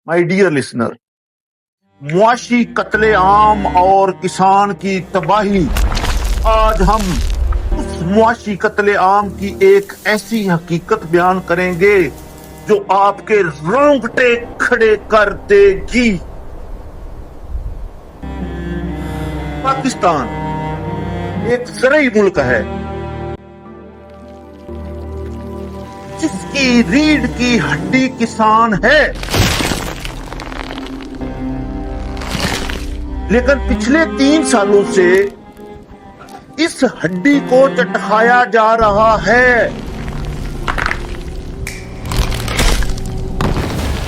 My dear listener, मुआशी कत्लेआम और किसान की तबाही। आज हम उस मुआशी कत्लेआम की एक ऐसी हकीकत बयान करेंगे जो आपके रोंगटे खड़े कर देगी। पाकिस्तान एक ज़रई मुल्क है जिसकी रीढ़ की हड्डी किसान है, लेकिन पिछले 3 सालों से इस हड्डी को चटखाया जा रहा है।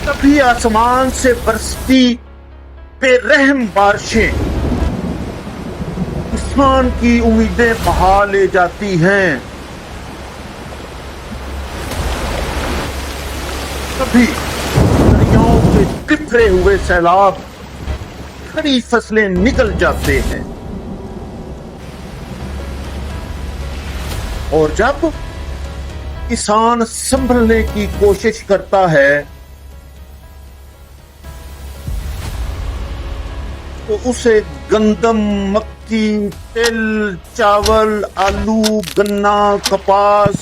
कभी आसमान से बरसती बेरहम बारिशें किसान की उम्मीदें बहा ले जाती हैं, कभी दरियाओं से बिखरे हुए सैलाब खड़ी फसलें निकल जाते हैं, और जब किसान संभलने की कोशिश करता है तो उसे गंदम, मक्की, तिल, चावल, आलू, गन्ना, कपास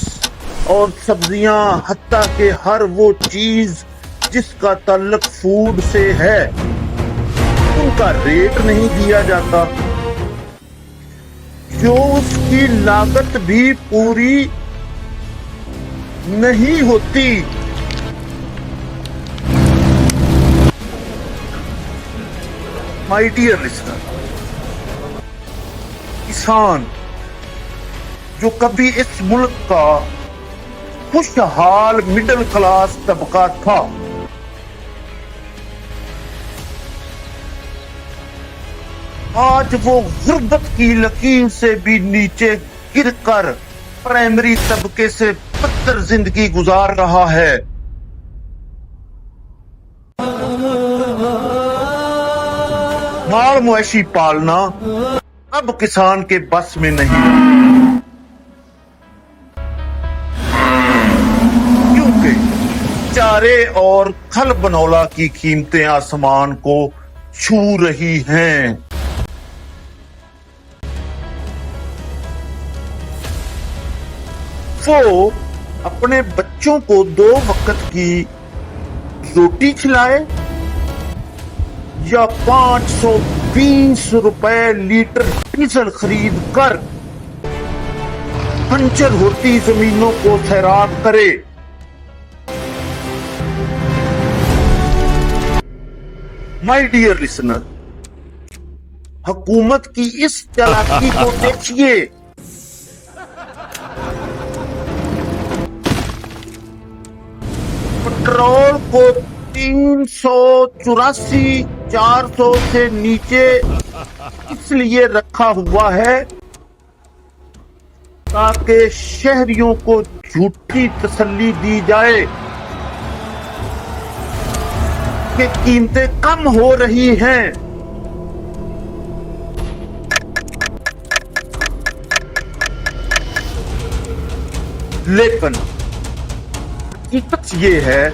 और सब्जियां, हत्ता के हर वो चीज जिसका ताल्लुक फूड से है, उनका रेट नहीं दिया जाता, जो उसकी लागत भी पूरी नहीं होती। माय डियर लिसनर, किसान जो कभी इस मुल्क का खुशहाल मिडिल क्लास तबका था, आज वो गुर्बत की लकीर से भी नीचे गिरकर प्राइमरी तबके से बदतर जिंदगी गुजार रहा है। माल मवेशी पालना अब किसान के बस में नहीं, क्योंकि चारे और खल बनौला की कीमतें आसमान को छू रही हैं। वो अपने बच्चों को 2 वक्त की रोटी खिलाए या 520 रुपए लीटर डीजल खरीद कर पंचर होती जमीनों को सैराब करे। माय डियर लिसनर, हुकूमत की इस चालाकी को देखिए। पेट्रोल को 384, 400 से नीचे इसलिए रखा हुआ है ताकि शहरियों को झूठी तसल्ली दी जाए कि कीमतें कम हो रही हैं। लेकिन हकीकत ये है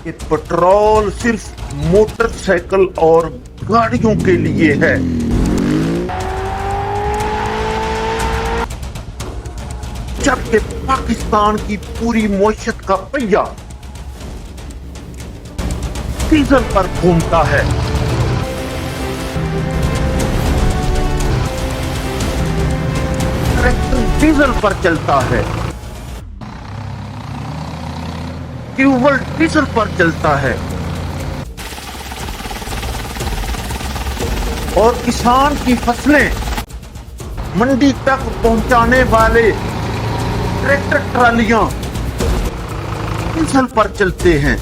कि पेट्रोल सिर्फ मोटरसाइकिल और गाड़ियों के लिए है, जबकि पाकिस्तान की पूरी मईशत का पहिया डीजल पर घूमता है। ट्रैक्टर डीजल पर चलता है, ट्यूबवेल डीजल पर चलता है, और किसान की फसलें मंडी तक पहुंचाने वाले ट्रैक्टर ट्रालियां डीजल पर चलते हैं।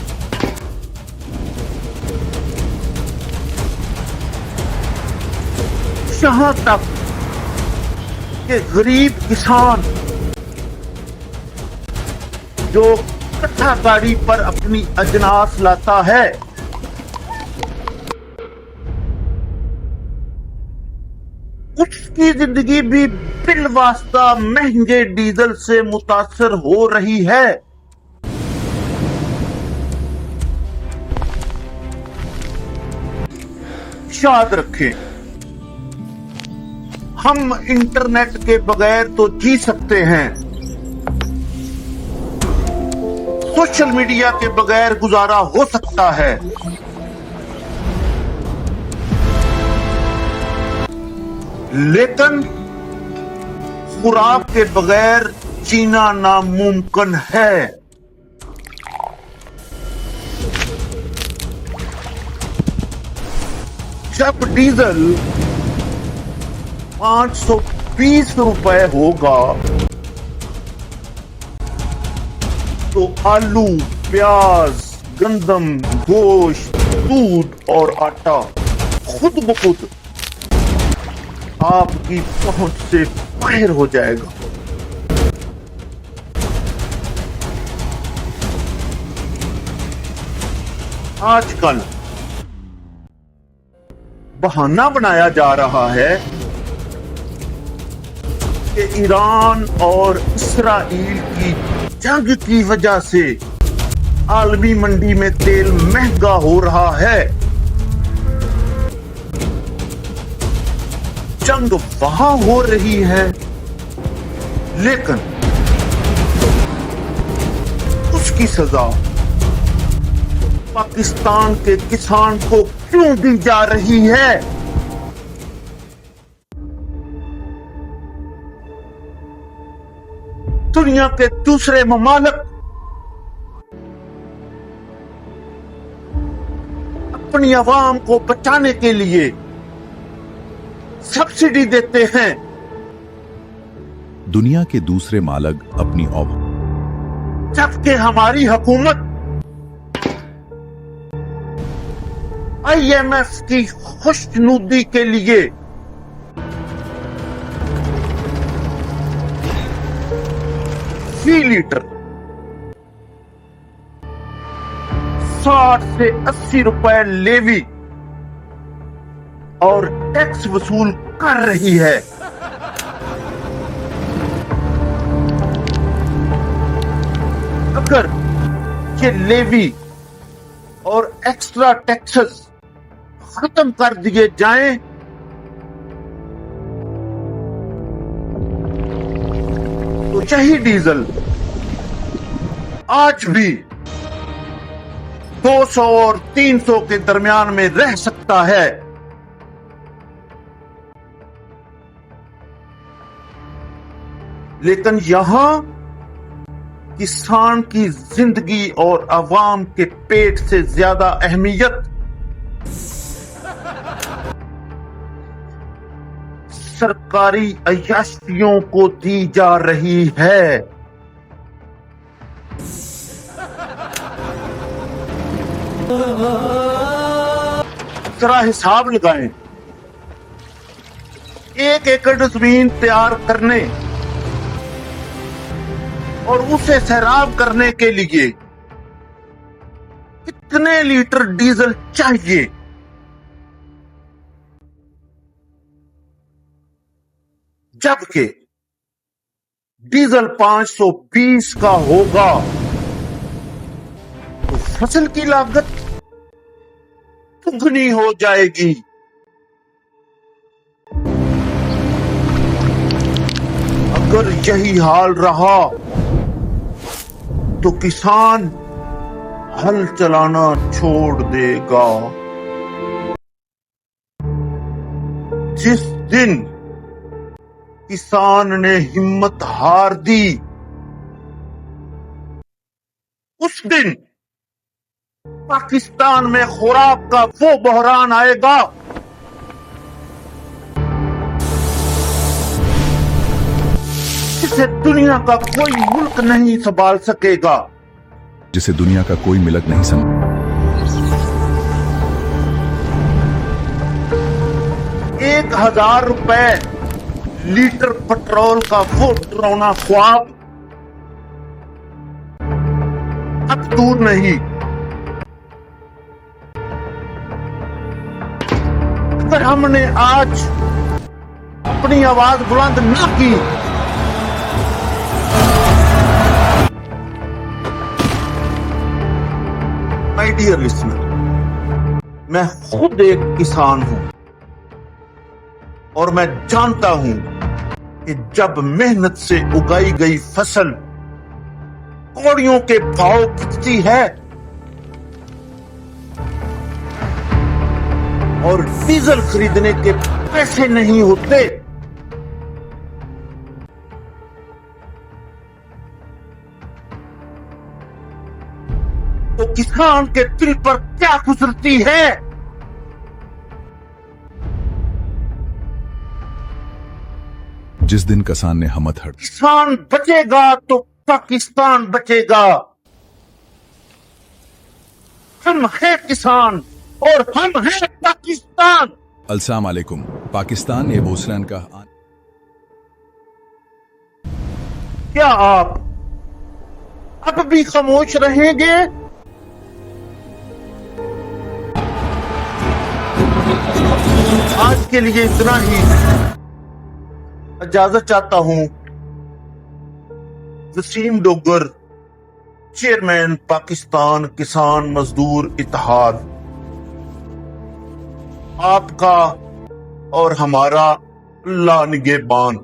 यहाँ तक कि गरीब किसान जो कट्ठा गाड़ी पर अपनी अजनास लाता है, उसकी जिंदगी भी बिलवास्ता महंगे डीजल से मुतासर हो रही है। याद रखें, हम इंटरनेट के बगैर तो जी सकते हैं, सोशल मीडिया के बगैर गुजारा हो सकता है, लेकिन खुराक के बगैर जीना नामुमकिन है। जब डीजल 520 रुपए होगा तो आलू, प्याज, गंदम, गोश्त, दूध और आटा खुद ब खुद आपकी पहुंच से बाहर हो जाएगा। आजकल बहाना बनाया जा रहा है कि ईरान और इस्राइल की जंग की वजह से आलमी मंडी में तेल महंगा हो रहा है। जंग वहां हो रही है, लेकिन उसकी सजा पाकिस्तान के किसान को क्यों दी जा रही है? दुनिया के दूसरे ममालिक अपनी आवाम को बचाने के लिए सब्सिडी देते हैं। दुनिया के दूसरे मालिक अपनी जबकि हमारी हुकूमत IMF की खुशनुदी के लिए फी लीटर 60 से 80 रुपए लेवी और टैक्स वसूल कर रही है। अगर ये लेवी और एक्स्ट्रा टैक्सेस खत्म कर दिए जाएं तो यही डीजल आज भी 200 और 300 के दरमियान में रह सकता है। लेकिन यहां किसान की जिंदगी और अवाम के पेट से ज्यादा अहमियत सरकारी अय्याशियों को दी जा रही है। जरा हिसाब लगाएं, 1 एकड़ जमीन तैयार करने और उसे सैराब करने के लिए कितने लीटर डीजल चाहिए? जबकि डीजल 520 का होगा तो फसल की लागत दुगनी हो जाएगी। अगर यही हाल रहा तो किसान हल चलाना छोड़ देगा। जिस दिन किसान ने हिम्मत हार दी, उस दिन पाकिस्तान में खुराक का वो बहरान आएगा जिसे दुनिया का कोई मुल्क नहीं संभाल सकेगा। जिसे दुनिया का कोई मुल्क नहीं संभाल। 1000 रुपए लीटर पेट्रोल का वो डरावना ख्वाब अब दूर नहीं। अगर हमने आज अपनी आवाज बुलंद न की माय डियर लिसनर, मैं खुद एक किसान हूं। और मैं जानता हूं कि जब मेहनत से उगाई गई फसल कौड़ियों के भाव बिकती है और डीजल खरीदने के पैसे नहीं होते, तो किसान के दिल पर क्या गुजरती है? जिस दिन किसान ने हमत हड़ किसान बचेगा तो पाकिस्तान बचेगा। हम हैं किसान और हम हैं पाकिस्तान। अलसाम अलैकुम। पाकिस्तान ये बोसरन का क्या आप अब भी खामोश रहेंगे? आज के लिए इतना ही। इजाजत चाहता हूं। वसीम डोगर, चेयरमैन पाकिस्तान किसान मजदूर इत्तेहाद। आपका और हमारा अल्लाह निगहबान।